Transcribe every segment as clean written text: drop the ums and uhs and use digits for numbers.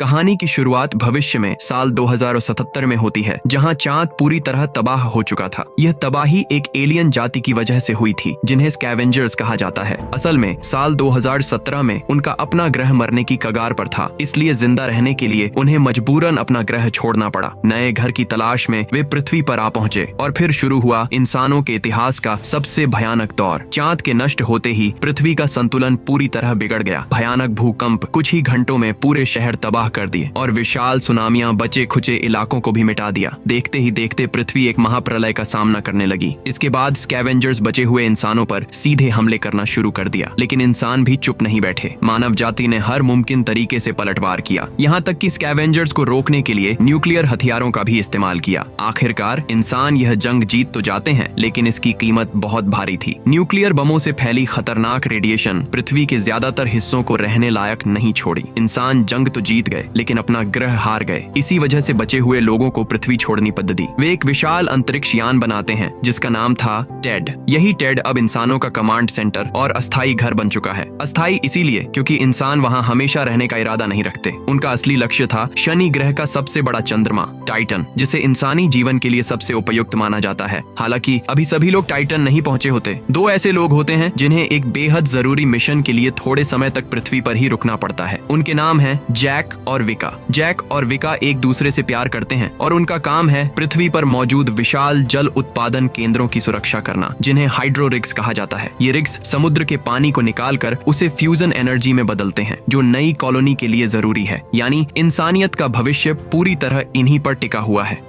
कहानी की शुरुआत भविष्य में साल 2077 में होती है, जहां चांद पूरी तरह तबाह हो चुका था। यह तबाही एक एलियन जाति की वजह से हुई थी, जिन्हें स्कैवेंजर्स कहा जाता है। असल में साल 2017 में उनका अपना ग्रह मरने की कगार पर था, इसलिए जिंदा रहने के लिए उन्हें मजबूरन अपना ग्रह छोड़ना पड़ा। नए घर की तलाश में वे पृथ्वी पर आ पहुंचे और फिर शुरू हुआ इंसानों के इतिहास का सबसे भयानक दौर। चांद के नष्ट होते ही पृथ्वी का संतुलन पूरी तरह बिगड़ गया। भयानक भूकंप कुछ ही घंटों में पूरे शहर तबाह कर दिए और विशाल सुनामियां बचे खुचे इलाकों को भी मिटा दिया। देखते ही देखते पृथ्वी एक महाप्रलय का सामना करने लगी। इसके बाद स्कैवेंजर्स बचे हुए इंसानों पर सीधे हमले करना शुरू कर दिया, लेकिन इंसान भी चुप नहीं बैठे। मानव जाति ने हर मुमकिन तरीके से पलटवार किया, यहाँ तक कि स्कैवेंजर्स को रोकने के लिए न्यूक्लियर हथियारों का भी इस्तेमाल किया। आखिरकार इंसान यह जंग जीत तो जाते हैं, लेकिन इसकी कीमत बहुत भारी थी। न्यूक्लियर बमों से फैली खतरनाक रेडिएशन पृथ्वी के ज्यादातर हिस्सों को रहने लायक नहीं छोड़ी। इंसान जंग तो जीत गए, लेकिन अपना ग्रह हार गए। इसी वजह से बचे हुए लोगों को पृथ्वी छोड़नी पद्धति। वे एक विशाल अंतरिक्ष यान बनाते हैं, जिसका नाम था टेड। यही टेड अब इंसानों का कमांड सेंटर और अस्थायी घर बन चुका है। अस्थायी इसीलिए क्योंकि इंसान वहाँ हमेशा रहने का इरादा नहीं रखते। उनका असली लक्ष्य था शनि ग्रह का सबसे बड़ा चंद्रमा टाइटन, जिसे इंसानी जीवन के लिए सबसे उपयुक्त माना जाता है। हालांकि अभी सभी लोग टाइटन नहीं पहुंचे होते। दो ऐसे लोग होते हैं जिन्हें एक बेहद जरूरी मिशन के लिए थोड़े समय तक पृथ्वी पर ही रुकना पड़ता है। उनके नाम है जैक और विका। जैक और विका एक दूसरे से प्यार करते हैं और उनका काम है पृथ्वी पर मौजूद विशाल जल उत्पादन केंद्रों की सुरक्षा करना, जिन्हें हाइड्रो रिग्स कहा जाता है। ये रिग्स समुद्र के पानी को निकालकर उसे फ्यूजन एनर्जी में बदलते हैं, जो नई कॉलोनी के लिए जरूरी है। यानी इंसानियत का भविष्य पूरी तरह इन्हीं पर टिका हुआ है।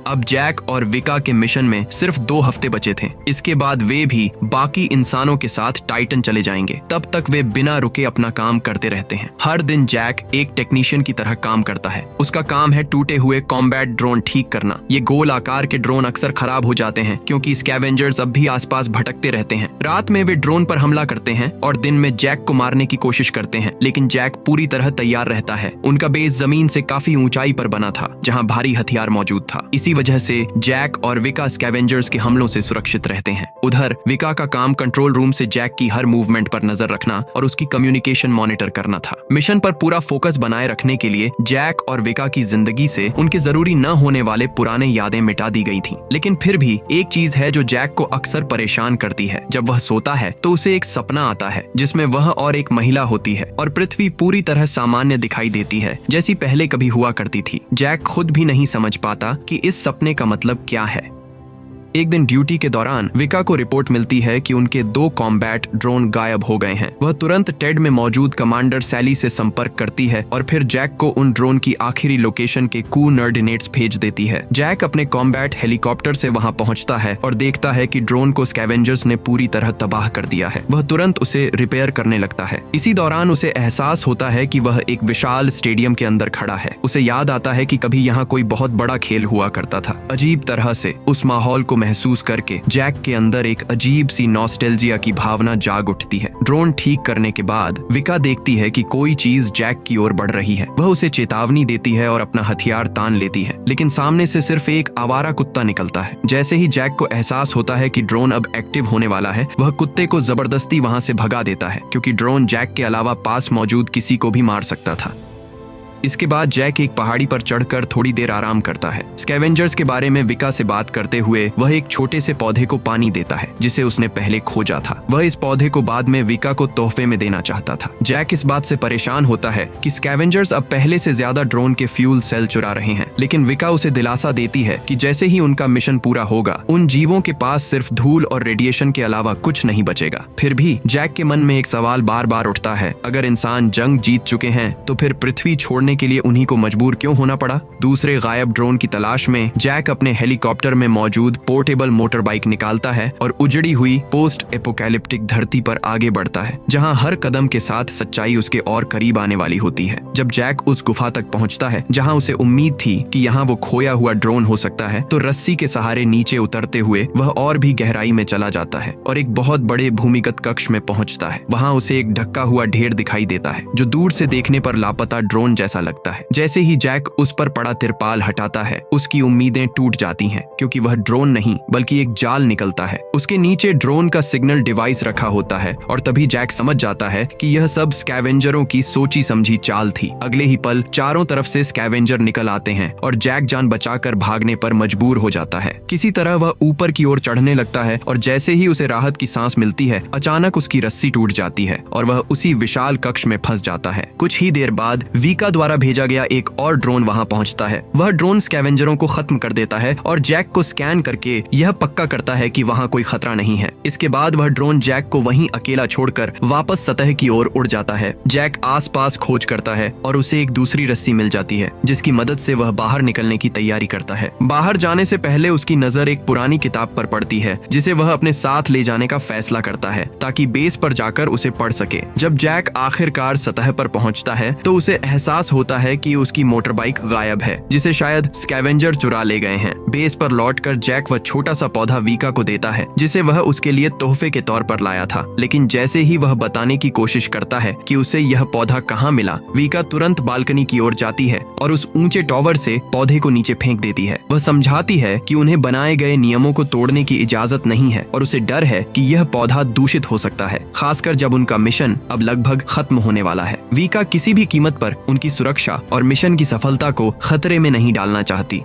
अब जैक और विका के मिशन में सिर्फ 2 हफ्ते बचे थे। इसके बाद वे भी बाकी इंसानों के साथ टाइटन चले जाएंगे। तब तक वे बिना रुके अपना काम करते रहते हैं। हर दिन जैक एक टेक्नीशियन की तरह काम करता है। उसका काम है टूटे हुए कॉम्बैट ड्रोन ठीक करना। ये गोल आकार के ड्रोन अक्सर खराब हो जाते हैं, क्योंकि स्कैवेंजर्स अब भी आसपास भटकते रहते हैं। रात में वे ड्रोन पर हमला करते हैं और दिन में जैक को मारने की कोशिश करते हैं, लेकिन जैक पूरी तरह तैयार रहता है। उनका बेस जमीन से काफी ऊंचाई पर बना था, जहाँ भारी हथियार मौजूद था। इसी वजह से जैक और विका स्कैवेंजर्स के हमलों से सुरक्षित रहते हैं। उधर विका का काम कंट्रोल रूम से जैक की हर मूवमेंट पर नजर रखना और उसकी कम्युनिकेशन मॉनिटर करना था। मिशन पर पूरा फोकस बनाए रखने के लिए जैक और विका की जिंदगी से उनके जरूरी न होने वाले पुराने यादें मिटा दी गई थी। लेकिन फिर भी एक चीज है जो जैक को अक्सर परेशान करती है। जब वह सोता है तो उसे एक सपना आता है, जिसमें वह और एक महिला होती है और पृथ्वी पूरी तरह सामान्य दिखाई देती है, जैसी पहले कभी हुआ करती थी। जैक खुद भी नहीं समझ पाता कि इस सपने का मतलब क्या है। एक दिन ड्यूटी के दौरान विका को रिपोर्ट मिलती है कि उनके 2 कॉम्बैट ड्रोन गायब हो गए हैं। वह तुरंत टेड में मौजूद कमांडर सैली से संपर्क करती है और फिर जैक को उन ड्रोन की आखिरी लोकेशन के कोऑर्डिनेट्स भेज देती है। जैक अपने कॉम्बैट हेलीकॉप्टर से वहां पहुंचता है और देखता है कि ड्रोन को स्कैवेंजर्स ने पूरी तरह तबाह कर दिया है। वह तुरंत उसे रिपेयर करने लगता है। इसी दौरान उसे एहसास होता है कि वह एक विशाल स्टेडियम के अंदर खड़ा है। उसे याद आता है कि कभी यहाँ कोई बहुत बड़ा खेल हुआ करता था। अजीब तरह से उस माहौल को महसूस करके जैक के अंदर एक अजीब सी नॉस्टैल्जिया की भावना जाग उठती है। ड्रोन ठीक करने के बाद विका देखती है कि कोई चीज जैक की ओर बढ़ रही है। वह उसे चेतावनी देती है और अपना हथियार तान लेती है, लेकिन सामने से सिर्फ एक आवारा कुत्ता निकलता है। जैसे ही जैक को एहसास होता है कि ड्रोन अब एक्टिव होने वाला है, वह कुत्ते को जबरदस्ती वहां से भगा देता है, क्योंकि ड्रोन जैक के अलावा पास मौजूद किसी को भी मार सकता था। इसके बाद जैक एक पहाड़ी पर चढ़कर थोड़ी देर आराम करता है। स्कैवेंजर्स के बारे में विका से बात करते हुए वह एक छोटे से पौधे को पानी देता है, जिसे उसने पहले खोजा था। वह इस पौधे को बाद में विका को तोहफे में देना चाहता था। जैक इस बात से परेशान होता है कि स्कैवेंजर्स अब पहले से ज्यादा ड्रोन के फ्यूल सेल चुरा रहे हैं, लेकिन विका उसे दिलासा देती है कि जैसे ही उनका मिशन पूरा होगा, उन जीवों के पास सिर्फ धूल और रेडिएशन के अलावा कुछ नहीं बचेगा। फिर भी जैक के मन में एक सवाल बार बार उठता है, अगर इंसान जंग जीत चुके हैं तो फिर पृथ्वी छोड़ने के लिए उन्हीं को मजबूर क्यों होना पड़ा। दूसरे गायब ड्रोन की तलाश में जैक अपने हेलीकॉप्टर में मौजूद पोर्टेबल मोटर बाइक निकालता है और उजड़ी हुई पोस्ट एपोकैलिप्टिक धरती पर आगे बढ़ता है, जहां हर कदम के साथ सच्चाई उसके और करीब आने वाली होती है। जब जैक उस गुफा तक पहुंचता है जहां उसे उम्मीद थी कि यहाँ वो खोया हुआ ड्रोन हो सकता है, तो रस्सी के सहारे नीचे उतरते हुए वह और भी गहराई में चला जाता है और एक बहुत बड़े भूमिगत कक्ष में पहुंचता है। वहां उसे एक ढका हुआ ढेर दिखाई देता है, जो दूर से देखने पर लापता ड्रोन जैसा लगता है। जैसे ही जैक उस पर पड़ा तिरपाल हटाता है, उसकी उम्मीदें टूट जाती हैं, क्योंकि वह ड्रोन नहीं बल्कि एक जाल निकलता है। उसके नीचे ड्रोन का सिग्नल डिवाइस रखा होता है और तभी जैक समझ जाता है कि यह सब स्कैवेंजरों की सोची समझी चाल थी। अगले ही पल चारों तरफ से स्कैवेंजर निकल आते हैं और जैक जान बचाकर भागने पर मजबूर हो जाता है। किसी तरह वह ऊपर की ओर चढ़ने लगता है और जैसे ही उसे राहत की सांस मिलती है, अचानक उसकी रस्सी टूट जाती है और वह उसी विशाल कक्ष में फंस जाता है। कुछ ही देर बाद वीका द्वारा भेजा गया एक और ड्रोन वहां पहुंचता है। वह ड्रोन स्कैवेंजरों को खत्म कर देता है और जैक को स्कैन करके यह पक्का करता है कि वहां कोई खतरा नहीं है। इसके बाद वह ड्रोन जैक को वहीं अकेला छोड़कर वापस सतह की ओर उड़ जाता है। जैक आसपास खोज करता है और उसे एक दूसरी रस्सी मिल जाती है, जिसकी मदद से वह बाहर निकलने की तैयारी करता है। बाहर जाने से पहले उसकी नजर एक पुरानी किताब पर पड़ती है, जिसे वह अपने साथ ले जाने का फैसला करता है ताकि बेस पर जाकर उसे पढ़ सके। जब जैक आखिरकार सतह पर पहुंचता है तो उसे एहसास होता है कि उसकी मोटर बाइक गायब है, जिसे शायद स्कैवेंजर चुरा ले गए हैं। बेस पर लौटकर जैक वह छोटा सा पौधा वीका को देता है, जिसे वह उसके लिए तोहफे के तौर पर लाया था। लेकिन जैसे ही वह बताने की कोशिश करता है कि उसे यह पौधा कहाँ मिला, वीका तुरंत बालकनी की ओर जाती है और उस ऊंचे टॉवर से पौधे को नीचे फेंक देती है। वह समझाती है कि उन्हें बनाए गए नियमों को तोड़ने की इजाजत नहीं है और उसे डर है कि यह पौधा दूषित हो सकता है, खासकर जब उनका मिशन अब लगभग खत्म होने वाला है। वीका किसी भी कीमत पर उनकी सुरक्षा और मिशन की सफलता को खतरे में नहीं डालना चाहती।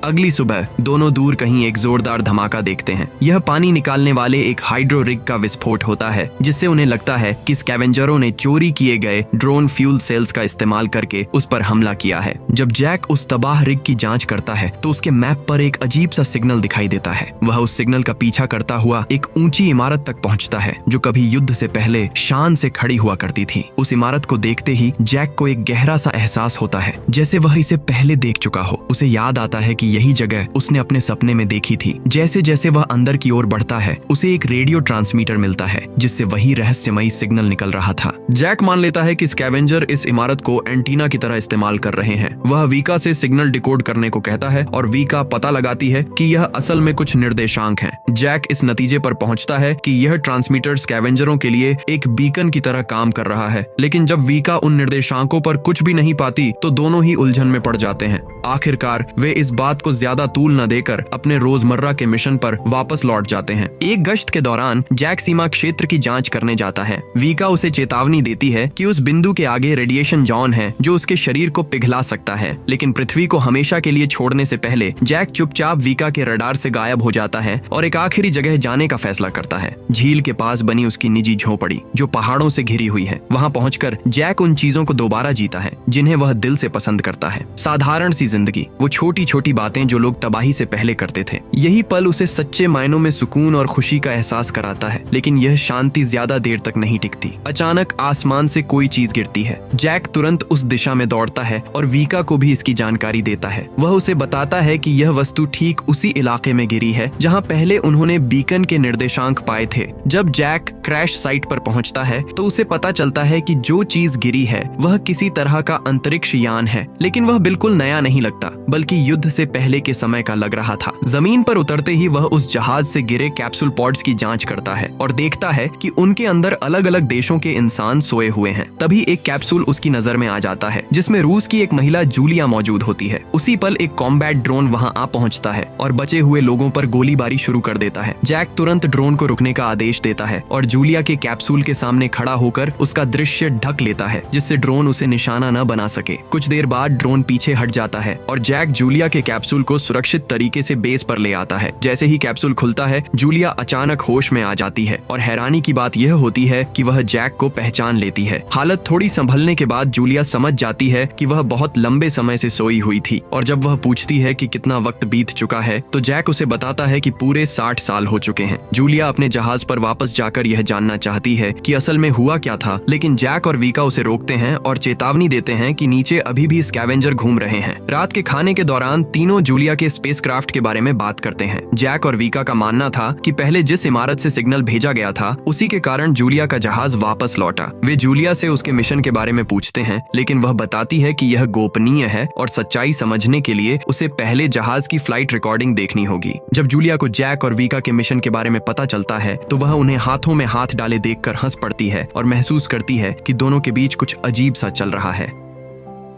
अगली सुबह दोनों दूर कहीं एक जोरदार धमाका देखते हैं। यह पानी निकालने वाले एक हाइड्रो रिग का विस्फोट होता है, जिससे उन्हें लगता है कि स्कैवेंजरों ने चोरी किए गए ड्रोन फ्यूल सेल्स का इस्तेमाल करके उस पर हमला किया है। जब जैक उस तबाह रिग की जांच करता है तो उसके मैप पर एक अजीब सा सिग्नल दिखाई देता है। वह उस सिग्नल का पीछा करता हुआ एक ऊंची इमारत तक पहुंचता है, जो कभी युद्ध से पहले शान से खड़ी हुआ करती थी। उस इमारत को देखते ही जैक को एक गहरा सा एहसास होता है, जैसे वह इसे पहले देख चुका हो। उसे याद आता है कि यही जगह उसने अपने सपने में देखी थी। जैसे जैसे वह अंदर की ओर बढ़ता है, उसे एक रेडियो ट्रांसमीटर मिलता है, जिससे वही रहस्यमयी सिग्नल निकल रहा था। जैक मान लेता है कि स्कैवेंजर इस इमारत को एंटीना की तरह इस्तेमाल कर रहे हैं। वह वीका से सिग्नल डिकोड करने को कहता है और वीका पता लगाती है कि यह असल में कुछ निर्देशांक हैं। जैक इस नतीजे पर पहुंचता है कि यह ट्रांसमीटर स्कैवेंजरों के लिए एक बीकन की तरह काम कर रहा है। लेकिन जब वीका उन निर्देशांकों पर कुछ भी नहीं पाती तो दोनों ही उलझन में पड़ जाते हैं। आखिरकार वे इस बात को ज्यादा तूल न देकर अपने रोजमर्रा के मिशन पर वापस लौट जाते हैं। एक गश्त के दौरान जैक सीमा क्षेत्र की जांच करने जाता है। वीका उसे चेतावनी देती है कि उस बिंदु के आगे रेडिएशन जॉन है जो उसके शरीर को पिघला सकता है। लेकिन पृथ्वी को हमेशा के लिए छोड़ने से पहले जैक चुपचाप वीका के रडार से गायब हो जाता है और एक आखिरी जगह जाने का फैसला करता है, झील के पास बनी उसकी निजी झोपड़ी जो पहाड़ों से घिरी हुई है। वहाँ पहुंचकर जैक उन चीजों को दोबारा जीता है जिन्हें वह दिल से पसंद करता है। साधारण सी जिंदगी, वो छोटी छोटी बातें जो लोग तबाही से पहले करते थे। यही पल उसे सच्चे मायनों में सुकून और खुशी का एहसास कराता है। लेकिन यह शांति ज्यादा देर तक नहीं टिकती। अचानक आसमान से कोई चीज गिरती है। जैक तुरंत उस दिशा में दौड़ता है और वीका को भी इसकी जानकारी देता है। वह उसे बताता है कि यह वस्तु ठीक उसी इलाके में गिरी है जहां पहले उन्होंने बीकन के निर्देशांक पाए थे। जब जैक क्रैश साइट पर पहुंचता है तो उसे पता चलता है कि जो चीज गिरी है वह किसी तरह का अंतरिक्ष यान है। लेकिन वह बिल्कुल नया नहीं लगता, बल्कि युद्ध से पहले के समय का लग रहा था। जमीन पर उतरते ही वह उस जहाज से गिरे कैप्सूल पॉड्स की जांच करता है और देखता है कि उनके अंदर अलग अलग देशों के इंसान सोए हुए हैं। तभी एक कैप्सूल उसकी नजर में आ जाता है जिसमें रूस की एक महिला जूलिया मौजूद होती है। उसी पल एक कॉम्बैट ड्रोन वहां आ पहुंचता है और बचे हुए लोगों पर गोलीबारी शुरू कर देता है। जैक तुरंत ड्रोन को रुकने का आदेश देता है और जूलिया के कैप्सूल के सामने खड़ा होकर उसका दृश्य ढक लेता है, जिससे ड्रोन उसे निशाना न बना सके। कुछ देर बाद ड्रोन पीछे हट जाता है और जैक जूलिया के कैप्सूल को सुरक्षित तरीके से बेस पर ले आता है। जैसे ही कैप्सूल खुलता है, जूलिया अचानक होश में आ जाती है और हैरानी की बात यह होती है कि वह जैक को पहचान लेती है। हालत थोड़ी संभलने के बाद जूलिया समझ जाती है कि वह बहुत लंबे समय से सोई हुई थी और जब वह पूछती है कि कितना वक्त बीत चुका है तो जैक उसे बताता है कि पूरे 60 साल हो चुके हैं। जूलिया अपने जहाज पर वापस जाकर यह जानना चाहती है कि असल में हुआ क्या था, लेकिन जैक और वीका उसे रोकते हैं और चेतावनी देते हैं कि नीचे अभी भी स्कैवेंजर घूम रहे हैं। रात के खाने के दौरान तीनों जूलिया के स्पेसक्राफ्ट के बारे में बात करते हैं। जैक और वीका का मानना था कि पहले जिस इमारत से सिग्नल भेजा गया था उसी के कारण जूलिया का जहाज वापस लौटा। वे जूलिया से उसके मिशन के बारे में पूछते हैं, लेकिन वह बताती है कि यह गोपनीय है और सच्चाई समझने के लिए उसे पहले जहाज की फ्लाइट रिकॉर्डिंग देखनी होगी। जब जूलिया को जैक और वीका के मिशन के बारे में पता चलता है तो वह उन्हें हाथों में हाथ डाले देखकर हंस पड़ती है और महसूस करती है कि दोनों के बीच कुछ अजीब सा चल रहा है।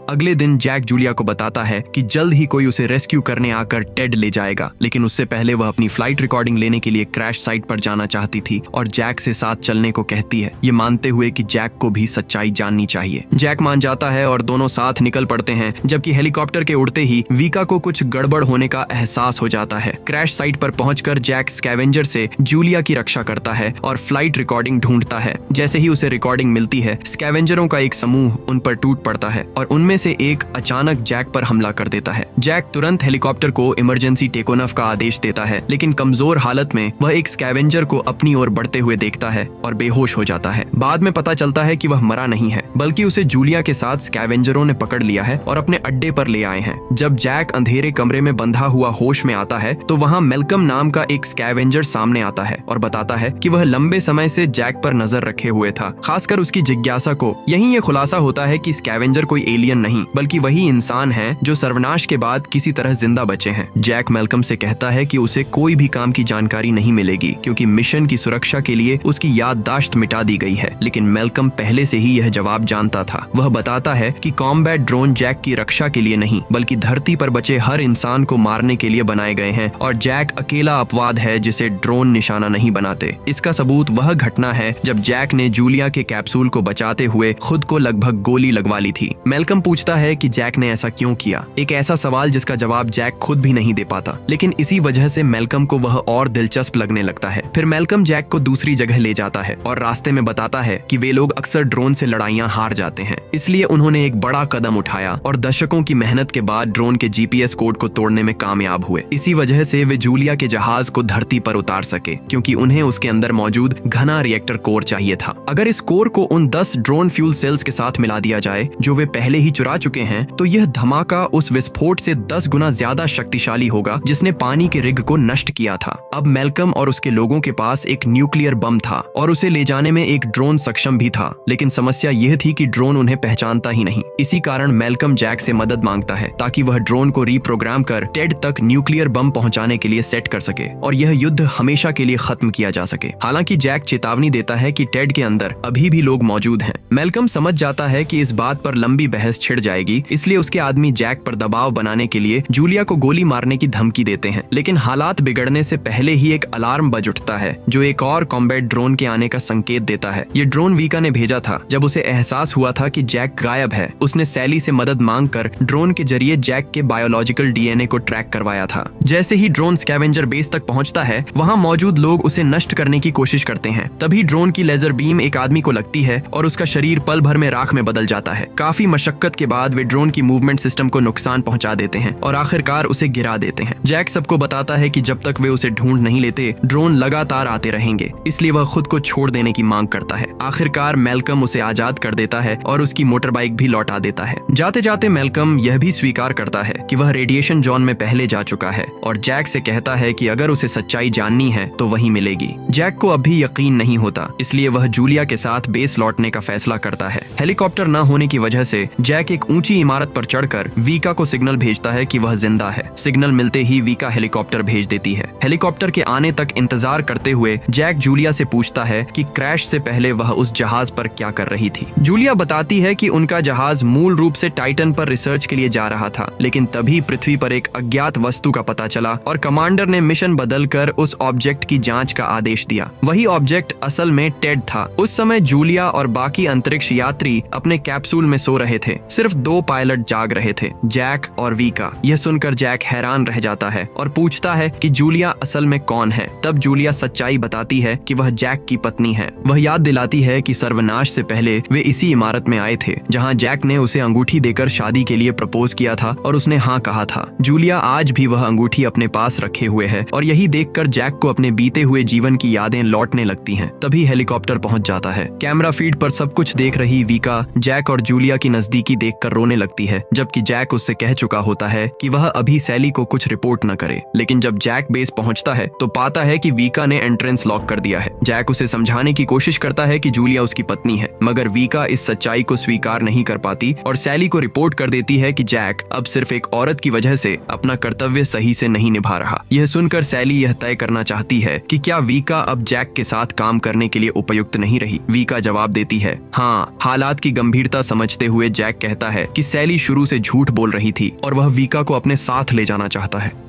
अगले दिन जैक जूलिया को बताता है कि जल्द ही कोई उसे रेस्क्यू करने आकर टेड ले जाएगा, लेकिन उससे पहले वह अपनी फ्लाइट रिकॉर्डिंग लेने के लिए क्रैश साइट पर जाना चाहती थी और जैक से साथ चलने को कहती है, ये मानते हुए कि जैक को भी सच्चाई जाननी चाहिए। जैक मान जाता है और दोनों साथ निकल पड़ते हैं, जबकि हेलीकॉप्टर के उड़ते ही वीका को कुछ गड़बड़ होने का एहसास हो जाता है। क्रैश साइट पर पहुंचकर जैक स्कैवेंजर से जूलिया की रक्षा करता है और फ्लाइट रिकॉर्डिंग ढूंढता है। जैसे ही उसे रिकॉर्डिंग मिलती है, स्कैवेंजरों का एक समूह उन पर टूट पड़ता है और उनमें से एक अचानक जैक पर हमला कर देता है। जैक तुरंत हेलीकॉप्टर को इमरजेंसी टेक ऑफ का आदेश देता है, लेकिन कमजोर हालत में वह एक स्कैवेंजर को अपनी ओर बढ़ते हुए देखता है और बेहोश हो जाता है। बाद में पता चलता है कि वह मरा नहीं है, बल्कि उसे जूलिया के साथ स्कैवेंजरों ने पकड़ लिया है और अपने अड्डे पर ले आए हैं। जब जैक अंधेरे कमरे में बंधा हुआ होश में आता है तो वहाँ मेल्कम नाम का एक स्कैवेंजर सामने आता है और बताता है कि वह लंबे समय से जैक पर नजर रखे हुए था। खासकर उसकी जिज्ञासा को यहीं ये खुलासा होता है कि स्कैवेंजर कोई एलियन नहीं बल्कि वही इंसान है जो सर्वनाश के बाद किसी तरह जिंदा बचे हैं। जैक मेल्कम से कहता है कि उसे कोई भी काम की जानकारी नहीं मिलेगी क्योंकि मिशन की सुरक्षा के लिए उसकी याददाश्त मिटा दी गई है, लेकिन मेल्कम पहले से ही यह जवाब जानता था। वह बताता है कि कॉम्बैट ड्रोन जैक की रक्षा के लिए नहीं बल्कि धरती पर बचे हर इंसान को मारने के लिए बनाए गए हैं और जैक अकेला अपवाद है जिसे ड्रोन निशाना नहीं बनाते। इसका सबूत वह घटना है जब जैक ने जूलिया के कैप्सूल को बचाते हुए खुद को लगभग गोली लगवा ली थी। मेल्कम पूछता है कि जैक ने ऐसा क्यों किया, एक ऐसा सवाल जिसका जवाब जैक खुद भी नहीं दे पाता, लेकिन इसी वजह से मेल्कम को वह और दिलचस्प लगने लगता है। फिर मेल्कम जैक को दूसरी जगह ले जाता है और रास्ते में बताता है कि वे लोग अक्सर ड्रोन से लड़ाइयां हार जाते हैं, इसलिए उन्होंने एक बड़ा कदम उठाया और दशकों की मेहनत के बाद ड्रोन के जीपीएस कोड को तोड़ने में कामयाब हुए। इसी वजह से वे जूलिया के जहाज को धरती पर उतार सके क्योंकि उन्हें उसके अंदर मौजूद घना रिएक्टर कोर चाहिए था। अगर इस कोर को उन 10 ड्रोन फ्यूल सेल्स के साथ मिला दिया जाए जो वे पहले ही चुरा चुके हैं तो यह धमाका उस विस्फोट से 10 गुना ज्यादा शक्तिशाली होगा जिसने पानी के रिग को नष्ट किया था। अब मेल्कम और उसके लोगों के पास एक न्यूक्लियर बम था और उसे ले जाने में एक ड्रोन सक्षम भी था, लेकिन समस्या यह थी कि ड्रोन उन्हें पहचानता ही नहीं। इसी कारण मेल्कम जैक से मदद मांगता है ताकि वह ड्रोन को रीप्रोग्राम कर टेड तक न्यूक्लियर बम पहुंचाने के लिए सेट कर सके और यह युद्ध हमेशा के लिए खत्म किया जा सके। हालांकि जैक चेतावनी देता है कि टेड के अंदर अभी भी लोग मौजूद हैं। मेल्कम समझ जाता है कि इस बात पर लंबी बहस छिड़ जाएगी, इसलिए उसके आदमी जैक पर दबाव बनाने के लिए जूलिया को गोली मारने की धमकी देते हैं, लेकिन हालात बिगड़ने से पहले ही एक अलार्म बज उठता है जो एक और कॉम्बैट ड्रोन के आने का संकेत देता है। ये ड्रोन वीका ने भेजा था जब उसे एहसास हुआ था कि जैक गायब है। उसने सैली से मदद मांगकर ड्रोन के जरिए जैक के बायोलॉजिकल डीएनए को ट्रैक करवाया था। जैसे ही ड्रोन स्कैवेंजर बेस तक पहुंचता है, वहां मौजूद लोग उसे नष्ट करने की कोशिश करते हैं। तभी ड्रोन की लेजर बीम एक आदमी को लगती है और उसका शरीर पल भर में राख में बदल जाता है। काफी मशक्कत के बाद वे ड्रोन की मूवमेंट सिस्टम को नुकसान पहुंचा देते हैं और आखिरकार उसे गिरा देते हैं। जैक सबको बताता है कि जब तक वे उसे ढूंढ नहीं लेते ड्रोन लगातार आते रहेंगे, इसलिए वह खुद को छोड़ देने की मांग करता है। आखिरकार मेल्कम उसे आजाद कर देता है और उसकी मोटर बाइक भी लौटा देता है। जाते जाते मेल्कम यह भी स्वीकार करता है कि वह रेडिएशन जोन में पहले जा चुका है और जैक से कहता है कि अगर उसे सच्चाई जाननी है तो वही मिलेगी। जैक को अब भी यकीन नहीं होता, इसलिए वह जूलिया के साथ बेस लौटने का फैसला करता है। हेलीकॉप्टर न होने की वजह से जैक एक ऊंची इमारत पर चढ़कर वीका को सिग्नल भेजता है कि वह जिंदा है। सिग्नल मिलते ही वीका हेलीकॉप्टर भेज देती है। हेलीकॉप्टर के आने तक इंतजार करते हुए जैक जूलिया से पूछता है कि क्रैश से पहले वह उस जहाज पर क्या कर रही थी। जूलिया बताती है कि उनका जहाज मूल रूप से टाइटन पर रिसर्च के लिए जा रहा था, लेकिन तभी पृथ्वी पर एक अज्ञात वस्तु का पता चला और कमांडर ने मिशन बदलकर उस ऑब्जेक्ट की जांच का आदेश दिया। वही ऑब्जेक्ट असल में टेड था। उस समय जूलिया और बाकी अंतरिक्ष यात्री अपने कैप्सूल में सो रहे थे। सिर्फ 2 पायलट जाग रहे थे, जैक और वीका। यह सुनकर जैक हैरान रह जाता है और पूछता है कि जूलिया असल में कौन है। तब जूलिया सच्चाई बताती है कि वह जैक की पत्नी है। वह याद दिलाती है कि सर्वनाश से पहले वे इसी इमारत में आए थे जहां जैक ने उसे अंगूठी देकर शादी के लिए प्रपोज किया था और उसने हाँ कहा था। जूलिया आज भी वह अंगूठी अपने पास रखे हुए है और यही देखकर जैक को अपने बीते हुए जीवन की यादें लौटने लगती हैं। तभी हेलीकॉप्टर पहुंच जाता है। कैमरा फीड पर सब कुछ देख रही वीका जैक और जूलिया की नजदीकी देखकर रोने लगती है, जबकि जैक उससे कह चुका होता है कि वह अभी सैली को कुछ रिपोर्ट न करे। लेकिन जब जैक बेस पहुंचता है तो पाता है कि वीका ने एंट्रेंस लॉक कर दिया है। जैक उसे समझाने की कोशिश करता है कि जूलिया उसकी पत्नी है, मगर वीका इस सच्चाई को स्वीकार नहीं कर पाती और सैली को रिपोर्ट कर देती है कि जैक अब सिर्फ एक औरत की वजह से अपना कर्तव्य सही से नहीं निभा रहा। यह सुनकर सैली यह तय करना चाहती है कि क्या वीका अब जैक के साथ काम करने के लिए उपयुक्त नहीं रही। वीका जवाब देती है हाँ। हालात की गंभीरता समझते हुए जैक कहता कहता है कि सैली शुरू से झूठ बोल रही थी और वह वीका को अपने साथ ले जाना चाहता है।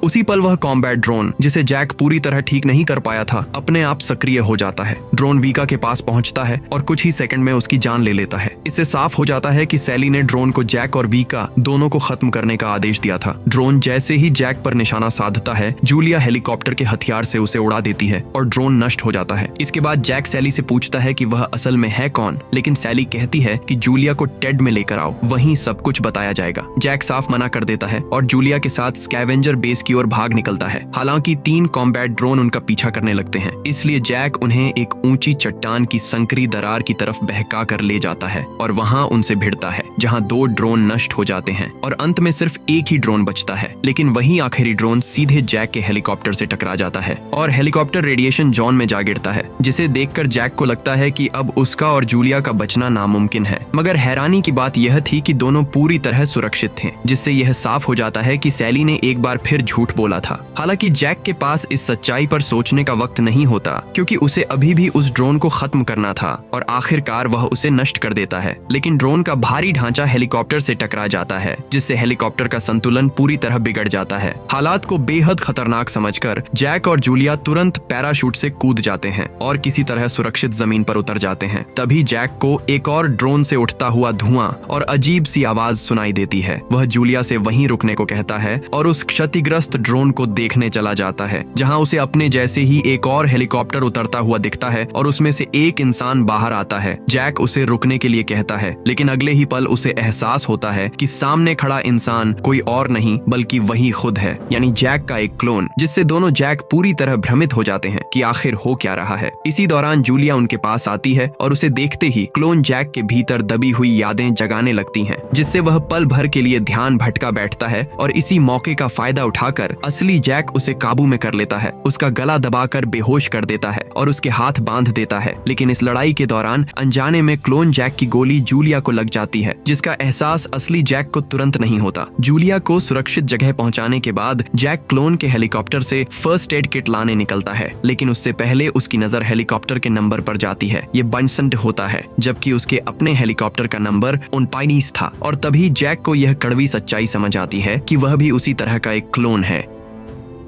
उसी पल वह कॉम्बैट ड्रोन, जिसे जैक पूरी तरह ठीक नहीं कर पाया था, अपने आप सक्रिय हो जाता है। ड्रोन वीका के पास पहुंचता है और कुछ ही सेकंड में उसकी जान ले लेता है। इससे साफ हो जाता है कि सैली ने ड्रोन को जैक और वीका दोनों को खत्म करने का आदेश दिया था। ड्रोन जैसे ही जैक पर निशाना साधता है, जूलिया हेलीकॉप्टर के हथियार से उसे उड़ा देती है और ड्रोन नष्ट हो जाता है। इसके बाद जैक सैली से पूछता है कि वह असल में है कौन, लेकिन सैली कहती है कि जूलिया को टेड में लेकर आओ, वहीं सब कुछ बताया जाएगा। जैक साफ मना कर देता है और जूलिया के साथ स्कैवेंजर बेस की ओर भाग निकलता है। हालांकि 3 कॉम्बैट ड्रोन उनका पीछा करने लगते हैं, इसलिए जैक उन्हें एक ऊंची चट्टान की संकरी दरार की तरफ बहका कर ले जाता है और वहां उनसे भिड़ता है, जहां 2 ड्रोन नष्ट हो जाते हैं और अंत में सिर्फ एक ही ड्रोन बचता है। लेकिन वही आखिरी ड्रोन सीधे जैक के हेलीकॉप्टर से टकरा जाता है और हेलीकॉप्टर रेडिएशन जोन में जा गिरता है, जिसे देखकर जैक को लगता है कि अब उसका और जूलिया का बचना नामुमकिन है। मगर हैरानी की बात यह थी कि दोनों पूरी तरह सुरक्षित थे, जिससे यह साफ हो जाता है कि सैली ने एक बार फिर झूठ बोला था। हालांकि जैक के पास इस सच्चाई पर सोचने का वक्त नहीं होता, क्योंकि उसे अभी भी उस ड्रोन को खत्म करना था और आखिरकार वह उसे नष्ट कर देता है। लेकिन ड्रोन का भारी ढांचा हेलीकॉप्टर से टकरा जाता है, जिससे हेलीकॉप्टर का संतुलन पूरी तरह बिगड़ जाता है। हालात को बेहद खतरनाक समझकर जैक और जूलिया तुरंत पैराशूट से कूद जाते हैं और किसी तरह सुरक्षित जमीन पर उतर जाते हैं। तभी जैक को एक और ड्रोन से उठता हुआ धुआं और अजीब सी आवाज सुनाई देती है। वह जूलिया से वहीं रुकने को कहता है और उस क्षतिग्रस्त ड्रोन को देखने चला जाता है, जहां उसे अपने जैसे ही एक और हेलीकॉप्टर उतरता हुआ दिखता है और उसमें से एक इंसान बाहर आता है। जैक उसे रुकने के लिए कहता है, लेकिन अगले ही पल उसे एहसास होता है कि सामने खड़ा इंसान कोई और नहीं बल्कि वही खुद है, यानी जैक का एक क्लोन, जिससे दोनों जैक पूरी तरह भ्रमित हो जाते हैं कि आखिर हो क्या रहा है। इसी दौरान जूलिया उनके पास आती है और उसे देखते ही क्लोन जैक के भीतर दबी हुई यादें जगाने लगती हैं, जिससे वह पल भर के लिए ध्यान भटका बैठता है और इसी मौके का फायदा उठाकर असली जैक उसे काबू में कर लेता है, उसका गला दबाकर बेहोश कर देता है और उसके हाथ बांध देता है। लेकिन इस लड़ाई के दौरान अनजाने में क्लोन जैक की गोली जूलिया को लग जाती है, जिसका एहसास असली जैक को तुरंत नहीं होता। जूलिया को सुरक्षित जगह पहुंचाने के बाद जैक क्लोन के हेलीकॉप्टर से फर्स्ट एड किट लाने निकलता है, लेकिन उससे पहले उसकी नजर हेलीकॉप्टर के नंबर पर जाती है। ये बंसंट होता है, जबकि उसके अपने हेलीकॉप्टर का नंबर उनपाइनीस था और तभी जैक को यह कड़वी सच्चाई समझ आती है कि वह भी उसी तरह का एक क्लोन है।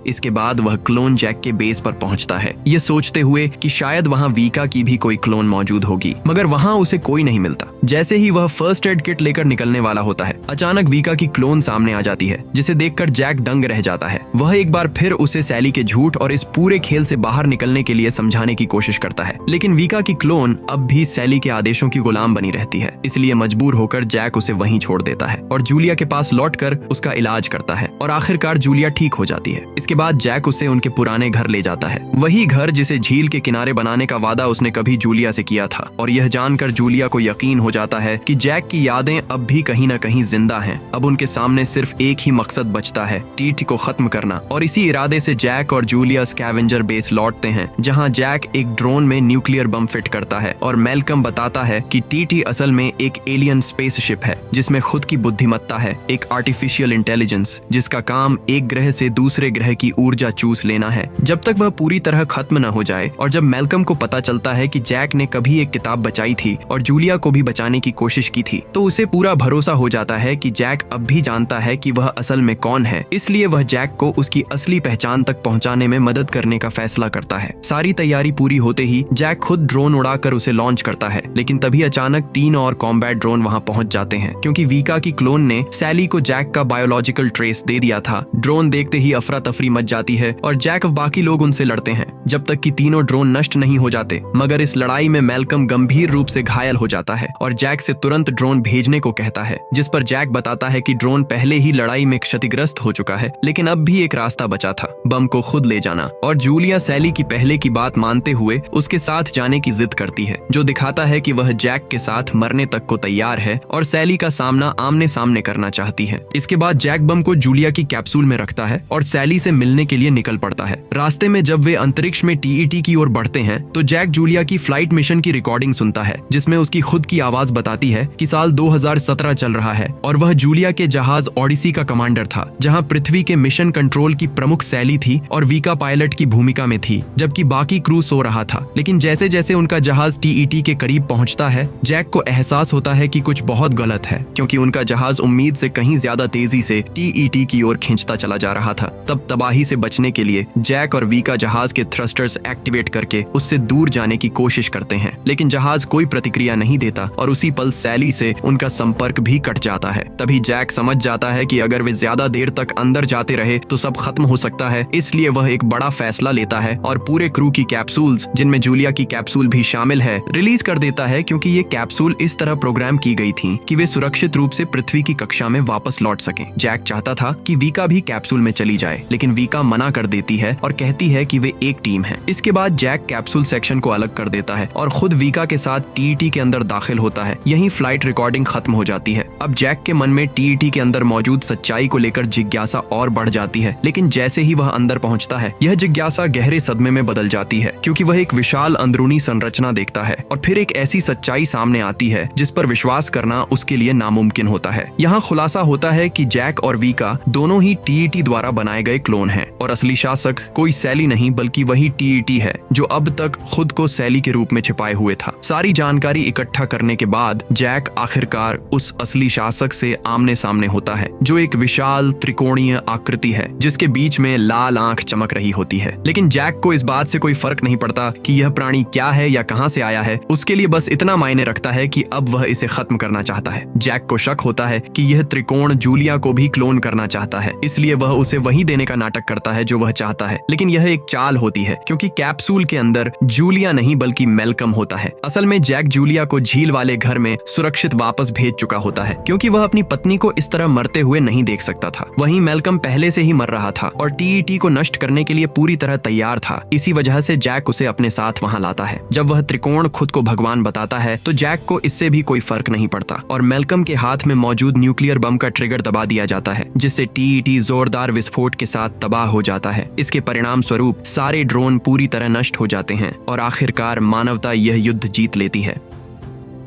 इसके बाद वह क्लोन जैक के बेस पर पहुंचता है, ये सोचते हुए कि शायद वहां वीका की भी कोई क्लोन मौजूद होगी, मगर वहां उसे कोई नहीं मिलता। जैसे ही वह फर्स्ट एड किट लेकर निकलने वाला होता है, अचानक वीका की क्लोन सामने आ जाती है, जिसे देखकर जैक दंग रह जाता है। वह एक बार फिर उसे सैली के झूठ और इस पूरे खेल से बाहर निकलने के लिए समझाने की कोशिश करता है, लेकिन वीका की क्लोन अब भी सैली के आदेशों की गुलाम बनी रहती है। इसलिए मजबूर होकर जैक उसे वहीं छोड़ देता है और जूलिया के पास लौटकर उसका इलाज करता है और आखिरकार जूलिया ठीक हो जाती है। इसके बाद जैक उसे उनके पुराने घर ले जाता है, वही घर जिसे झील के किनारे बनाने का वादा उसने कभी जूलिया से किया था। और यह जानकर जूलिया को यकीन हो जाता है कि जैक की यादें अब भी कहीं न कहीं जिंदा हैं। अब उनके सामने सिर्फ एक ही मकसद बचता है, टीटी को खत्म करना। और इसी इरादे से जैक और जूलिया स्कैवेंजर बेस लौटते हैं, जहां जैक एक ड्रोन में न्यूक्लियर बम फिट करता है और मैल्कम बताता है कि टीटी असल में एक एलियन स्पेसशिप है, जिसमें खुद की बुद्धिमत्ता है, एक आर्टिफिशियल इंटेलिजेंस जिसका काम एक ग्रह से दूसरे ग्रह की ऊर्जा चूस लेना है, जब तक वह पूरी तरह खत्म न हो जाए। और जब मैल्कम को पता चलता है कि जैक ने कभी एक किताब बचाई थी और जूलिया को भी बचाने की कोशिश की थी, तो उसे पूरा भरोसा हो जाता है कि जैक अब भी जानता है कि वह असल में कौन है। इसलिए वह जैक को उसकी असली पहचान तक पहुंचाने में मदद करने का फैसला करता है। सारी तैयारी पूरी होते ही जैक खुद ड्रोन उड़ाकर उसे लॉन्च करता है, लेकिन तभी अचानक 3 और कॉम्बैट ड्रोन वहां पहुंच जाते हैं, क्योंकि वीका की क्लोन ने सैली को जैक का बायोलॉजिकल ट्रेस दे दिया था। ड्रोन देखते ही अफरा तफरी मच जाती है और जैक और बाकी लोग उनसे लड़ते हैं, जब तक कि तीनों ड्रोन नष्ट नहीं हो जाते। मगर इस लड़ाई में मैल्कम गंभीर रूप से घायल हो जाता है और जैक से तुरंत ड्रोन भेजने को कहता है, जिस पर जैक बताता है कि ड्रोन पहले ही लड़ाई में क्षतिग्रस्त हो चुका है, लेकिन अब भी एक रास्ता बचा था, बम को खुद ले जाना। और जूलिया सैली की पहले की बात मानते हुए उसके साथ जाने की जिद करती है, जो दिखाता है कि वह जैक के साथ मरने तक को तैयार है और सैली का सामना आमने सामने करना चाहती है। इसके बाद जैक बम को जूलिया की कैप्सूल में रखता है और सैली से मिलने के लिए निकल पड़ता है। रास्ते में जब वे अंतरिक्ष में टीईटी की ओर बढ़ते हैं, तो जैक जूलिया की फ्लाइट मिशन की रिकॉर्डिंग सुनता है, जिसमें उसकी खुद की आवाज आवाज बताती है कि साल 2017 चल रहा है और वह जूलिया के जहाज ओडिसी का कमांडर था, जहां पृथ्वी के मिशन कंट्रोल की प्रमुख सैली थी और वीका पायलट की भूमिका में थी, जबकि बाकी क्रू सो रहा था। लेकिन जैसे जैसे उनका जहाज टीईटी के करीब पहुंचता है, जैक को एहसास होता है कि कुछ बहुत गलत है, क्योंकि उनका जहाज उम्मीद से कहीं ज्यादा तेजी से टीईटी की ओर खींचता चला जा रहा था। तब तबाही से बचने के लिए जैक और वीका जहाज के थ्रस्टर्स एक्टिवेट करके उससे दूर जाने की कोशिश करते हैं, लेकिन जहाज कोई प्रतिक्रिया नहीं देता और उसी पल सैली से उनका संपर्क भी कट जाता है। तभी जैक समझ जाता है कि अगर वे ज्यादा देर तक अंदर जाते रहे तो सब खत्म हो सकता है, इसलिए वह एक बड़ा फैसला लेता है और पूरे क्रू की कैप्सूल्स, जिनमें जूलिया की कैप्सूल भी शामिल है, रिलीज कर देता है, क्योंकि ये कैप्सूल इस तरह प्रोग्राम की गई थी कि वे सुरक्षित रूप से पृथ्वी की कक्षा में वापस लौट सकें। जैक चाहता था कि वीका भी कैप्सूल में चली जाए, लेकिन वीका मना कर देती है और कहती है कि वे एक टीम है। इसके बाद जैक कैप्सूल सेक्शन को अलग कर देता है और खुद वीका के साथ टीईटी के अंदर दाखिल होता है। यहीं फ्लाइट रिकॉर्डिंग खत्म हो जाती है। अब जैक के मन में टीईटी के अंदर मौजूद सच्चाई को लेकर जिज्ञासा और बढ़ जाती है, लेकिन जैसे ही वह अंदर पहुंचता है, यह जिज्ञासा गहरे सदमे में बदल जाती है, क्योंकि वह एक विशाल अंदरूनी संरचना देखता है और फिर एक ऐसी सच्चाई सामने आती है जिस पर विश्वास करना उसके लिए नामुमकिन होता है। यहाँ खुलासा होता है कि जैक और वीका दोनों ही टीईटी द्वारा बनाए गए क्लोन हैं और असली शासक कोई सैली नहीं बल्कि वही टीईटी है जो अब तक खुद को सैली के रूप में छिपाए हुए था। सारी जानकारी इकट्ठा करने के बाद जैक आखिरकार उस असली शासक से आमने सामने होता है, जो एक विशाल त्रिकोणीय आकृति है जिसके बीच में लाल आंख चमक रही होती है। लेकिन जैक को इस बात से कोई फर्क नहीं पड़ता कि यह प्राणी क्या है या कहां से आया है। उसके लिए बस इतना मायने रखता है कि अब वह इसे खत्म करना चाहता है। जैक को शक होता है कि यह त्रिकोण जूलिया को भी क्लोन करना चाहता है, इसलिए वह उसे वही देने का नाटक करता है जो वह चाहता है। लेकिन यह एक चाल होती है, क्योंकि कैप्सूल के अंदर जूलिया नहीं बल्कि मेलकम होता है। असल में जैक जूलिया को झील वाले घर में सुरक्षित वापस भेज चुका होता है, क्योंकि वह अपनी पत्नी को इस तरह मरते हुए नहीं देख सकता था। वहीं मेलकम पहले से ही मर रहा था और टीईटी को नष्ट करने के लिए पूरी तरह तैयार था। इसी वजह से जैक उसे अपने साथ वहां लाता है। जब वह त्रिकोण खुद को भगवान बताता है तो जैक को इससे भी कोई फर्क नहीं पड़ता और मेलकम के हाथ में मौजूद न्यूक्लियर बम का ट्रिगर दबा दिया जाता है, जिससे टीईटी जोरदार विस्फोट के साथ तबाह हो जाता है। इसके परिणाम स्वरूप सारे ड्रोन पूरी तरह नष्ट हो जाते हैं और आखिरकार मानवता यह युद्ध जीत लेती है।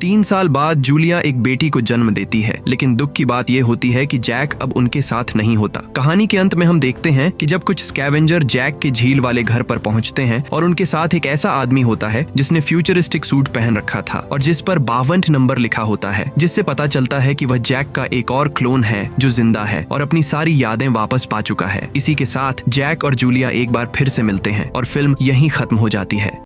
3 साल बाद जूलिया एक बेटी को जन्म देती है, लेकिन दुख की बात यह होती है कि जैक अब उनके साथ नहीं होता। कहानी के अंत में हम देखते हैं कि जब कुछ स्कैवेंजर जैक के झील वाले घर पर पहुंचते हैं और उनके साथ एक ऐसा आदमी होता है जिसने फ्यूचरिस्टिक सूट पहन रखा था और जिस पर 52 नंबर लिखा होता है, जिससे पता चलता है कि वह जैक का एक और क्लोन है जो जिंदा है और अपनी सारी यादें वापस पा चुका है। इसी के साथ जैक और जूलिया एक बार फिर से मिलते हैं और फिल्म यहीं खत्म हो जाती है।